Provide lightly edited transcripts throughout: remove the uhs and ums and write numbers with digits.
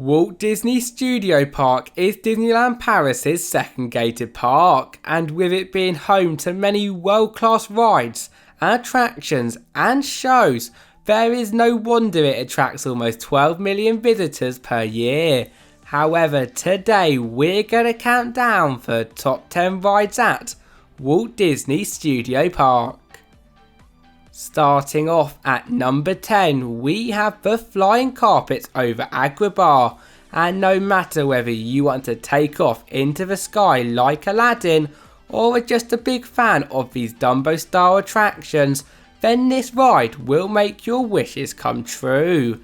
Walt Disney Studio Park is Disneyland Paris' second gated park, and with it being home to many world-class rides, attractions and shows, there is no wonder it attracts almost 12 million visitors per year. However, today we're going to count down the top 10 rides at Walt Disney Studio Park. Starting off at number 10, we have the flying carpets over Agrabah, and no matter whether you want to take off into the sky like Aladdin or are just a big fan of these Dumbo style attractions, then this ride will make your wishes come true.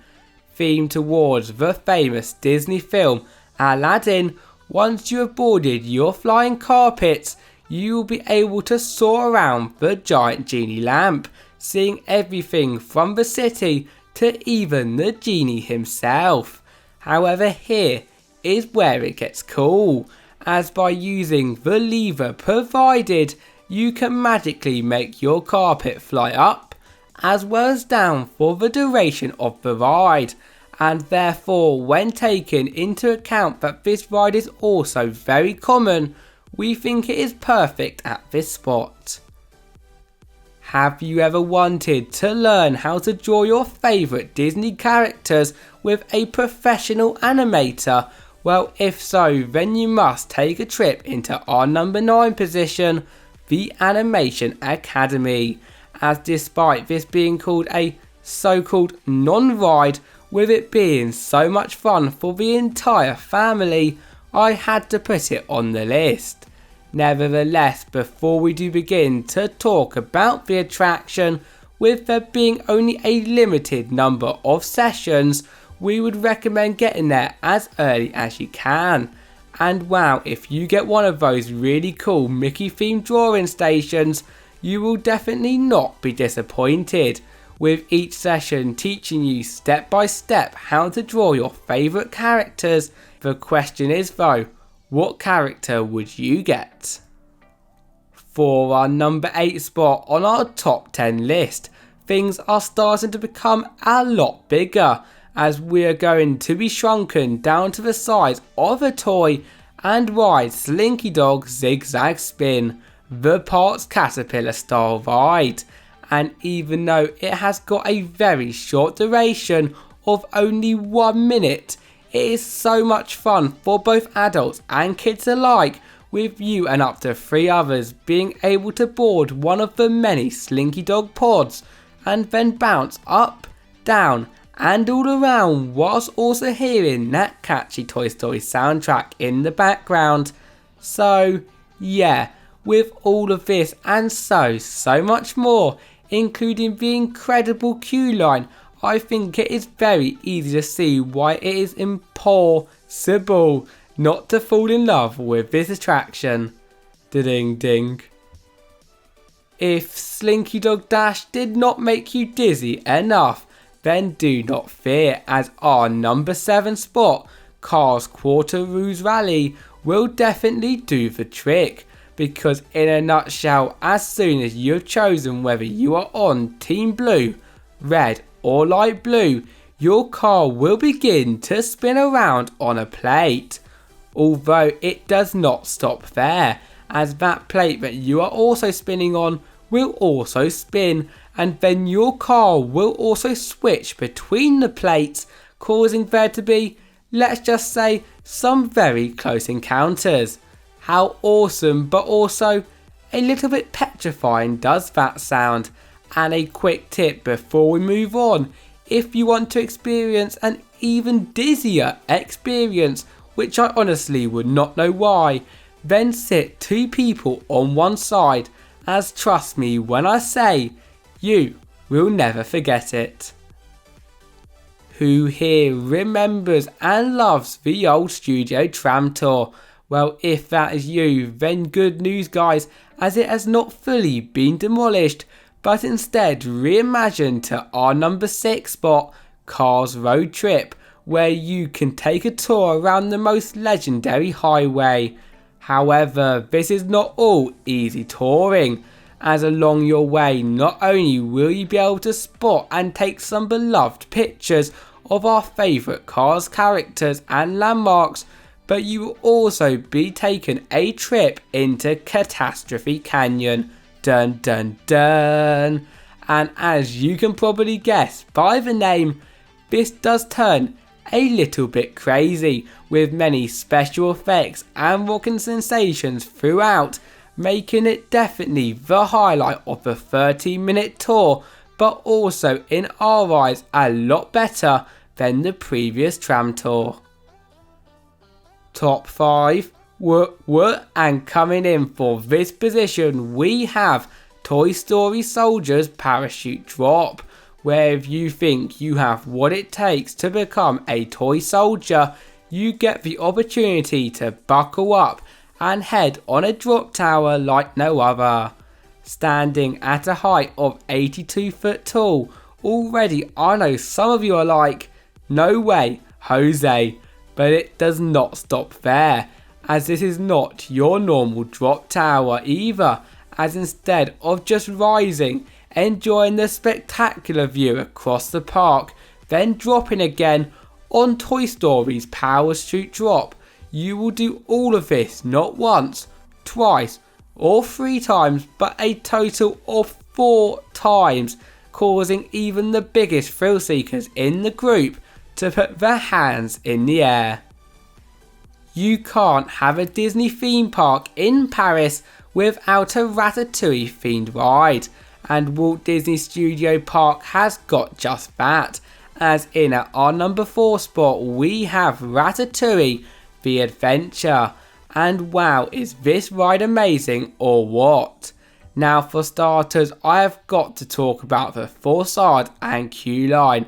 Themed towards the famous Disney film Aladdin, once you have boarded your flying carpets, you will be able to soar around the giant genie lamp, seeing everything from the city to even the genie himself. However, here is where it gets cool, as by using the lever provided, you can magically make your carpet fly up as well as down for the duration of the ride, and therefore when taking into account that this ride is also very common, we think it is perfect at this spot. Have you ever wanted to learn how to draw your favourite Disney characters with a professional animator? Well, if so, then you must take a trip into our number 9 position, the Animation Academy, as despite this being called a so-called non-ride, with it being so much fun for the entire family, I had to put it on the list. Nevertheless, before we do begin to talk about the attraction, with there being only a limited number of sessions, we would recommend getting there as early as you can. And wow, if you get one of those really cool Mickey themed drawing stations, you will definitely not be disappointed, with each session teaching you step by step how to draw your favourite characters. The question is though, what character would you get? For our number 8 spot on our top 10 list, things are starting to become a lot bigger, as we are going to be shrunken down to the size of a toy and ride Slinky Dog's Zigzag Spin, the park's caterpillar style ride. And even though it has got a very short duration of only 1 minute, it is so much fun for both adults and kids alike, with you and up to 3 others being able to board one of the many Slinky Dog pods and then bounce up, down and all around, whilst also hearing that catchy Toy Story soundtrack in the background. So yeah, with all of this and so much more, including the incredible queue line, I think it is very easy to see why it is impossible not to fall in love with this attraction. Ding ding. If Slinky Dog Dash did not make you dizzy enough, then do not fear, as our number 7 spot, Cars Quatre Roues Rallye, will definitely do the trick. Because in a nutshell, as soon as you have chosen whether you are on Team Blue, Red or Light Blue, your car will begin to spin around on a plate. Although it does not stop there, as that plate that you are also spinning on will also spin, and then your car will also switch between the plates, causing there to be, let's just say, some very close encounters. How awesome, but also a little bit petrifying does that sound? And a quick tip before we move on, if you want to experience an even dizzier experience, which I honestly would not know why, then sit 2 people on one side, as trust me when I say, you will never forget it. Who here remembers and loves the old studio tram tour? Well, if that is you, then good news guys, as it has not fully been demolished, but instead reimagined to our number 6 spot, Cars Road Trip, where you can take a tour around the most legendary highway. However, this is not all easy touring, as along your way not only will you be able to spot and take some beloved pictures of our favourite cars, characters and landmarks, but you will also be taking a trip into Catastrophe Canyon. Dun dun dun. And as you can probably guess by the name, this does turn a little bit crazy, with many special effects and rocking sensations throughout, making it definitely the highlight of the 30-minute tour, but also in our eyes a lot better than the previous tram tour. Top 5 were and coming in for this position we have Toy Story Soldier's Parachute Drop, where if you think you have what it takes to become a toy soldier, you get the opportunity to buckle up and head on a drop tower like no other. Standing at a height of 82 foot tall, already I know some of you are like, no way, Jose, but it does not stop there, as this is not your normal drop tower either, as instead of just rising, enjoying the spectacular view across the park, then dropping again on Toy Story's Parachute Drop, you will do all of this not once, twice or 3 times, but a total of 4 times, causing even the biggest thrill seekers in the group to put their hands in the air. You can't have a Disney theme park in Paris without a Ratatouille themed ride, and Walt Disney Studio Park has got just that, as in at our number 4 spot we have Ratatouille The Adventure. And wow, is this ride amazing or what? Now for starters, I have got to talk about the facade and queue line,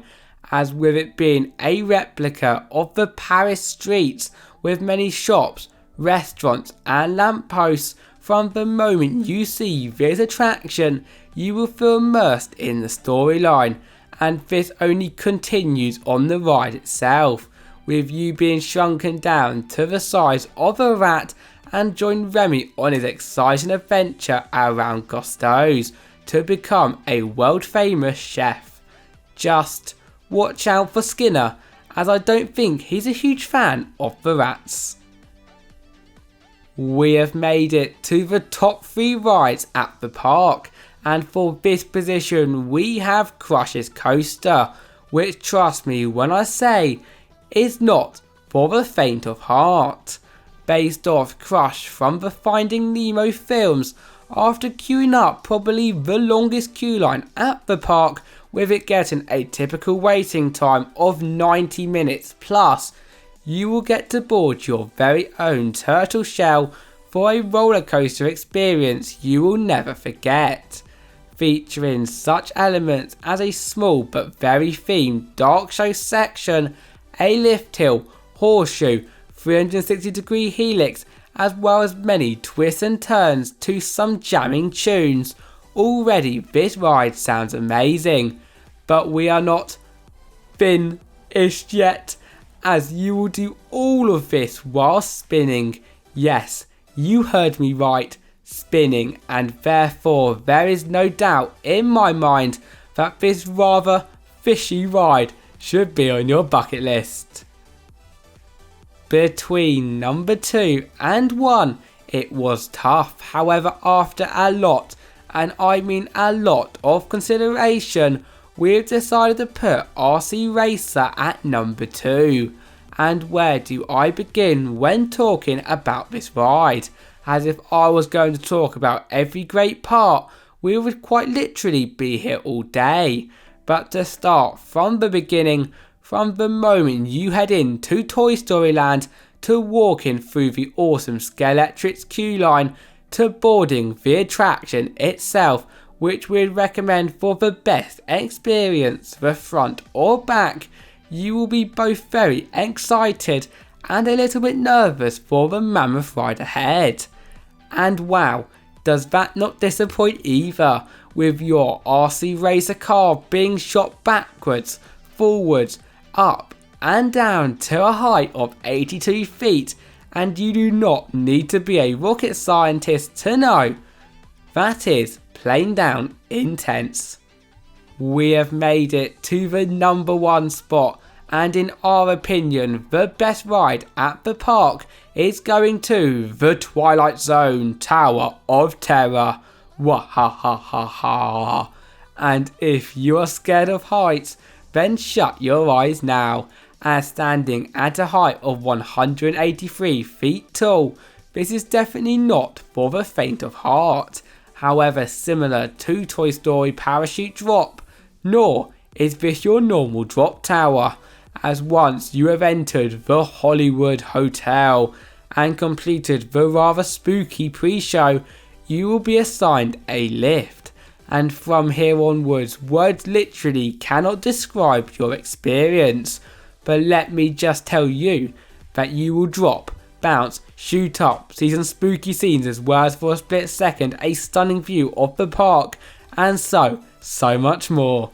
as with it being a replica of the Paris streets with many shops, restaurants and lampposts, from the moment you see this attraction you will feel immersed in the storyline, and this only continues on the ride itself, with you being shrunken down to the size of a rat and join Remy on his exciting adventure around Cousteau's to become a world famous chef. Just watch out for Skinner, as I don't think he's a huge fan of the rats. We have made it to the top 3 rides at the park, and for this position we have Crush's Coaster, which, trust me when I say, is not for the faint of heart. Based off Crush from the Finding Nemo films, after queuing up probably the longest queue line at the park, with it getting a typical waiting time of 90 minutes plus, you will get to board your very own turtle shell for a roller coaster experience you will never forget, featuring such elements as a small but very themed dark show section, a lift hill, horseshoe, 360-degree helix, as well as many twists and turns to some jamming tunes. Already this ride sounds amazing, but we are not finished yet, as you will do all of this while spinning. Yes, you heard me right, spinning, and therefore there is no doubt in my mind that this rather fishy ride should be on your bucket list. Between number 2 and 1 it was tough, however after a lot, and I mean a lot of consideration, we've decided to put RC Racer at number 2. And where do I begin when talking about this ride? As if I was going to talk about every great part, we would quite literally be here all day. But to start from the beginning, from the moment you head into Toy Story Land, to walking through the awesome Skeletrix queue line, to boarding the attraction itself, which we'd recommend for the best experience, the front or back, you will be both very excited and a little bit nervous for the mammoth ride ahead. And wow, does that not disappoint either, with your RC Racer car being shot backwards, forwards, up and down to a height of 82 feet, and you do not need to be a rocket scientist to know that is plain down intense. We have made it to the number 1 spot, and in our opinion the best ride at the park is going to the Twilight Zone Tower of Terror. Wahahaha. And if you are scared of heights, then shut your eyes now, as standing at a height of 183 feet tall, this is definitely not for the faint of heart. However, similar to Toy Story Parachute Drop, nor is this your normal drop tower, as once you have entered the Hollywood Hotel and completed the rather spooky pre-show, you will be assigned a lift, and from here onwards words literally cannot describe your experience. But let me just tell you that you will drop, bounce, shoot up, see some spooky scenes, as well as for a split second a stunning view of the park, and so much more.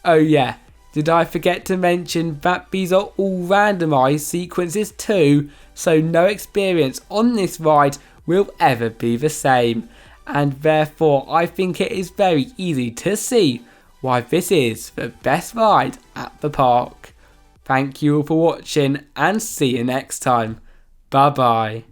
Oh yeah, did I forget to mention that these are all randomised sequences too, so no experience on this ride will ever be the same, and therefore I think it is very easy to see why this is the best ride at the park. Thank you all for watching, and see you next time. Bye bye.